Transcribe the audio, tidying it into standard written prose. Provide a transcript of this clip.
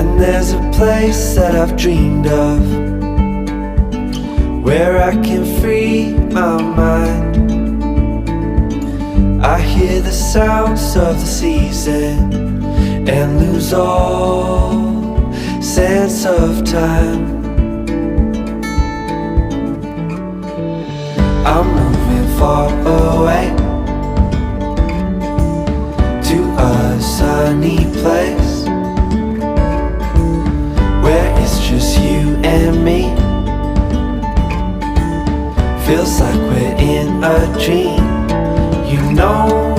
And there's a place that I've dreamed of, where I can free my mind. I hear the sounds of the season and lose all sense of time. I'm moving far away to a sunny place where it's just you and me. Feels like we're in a dream.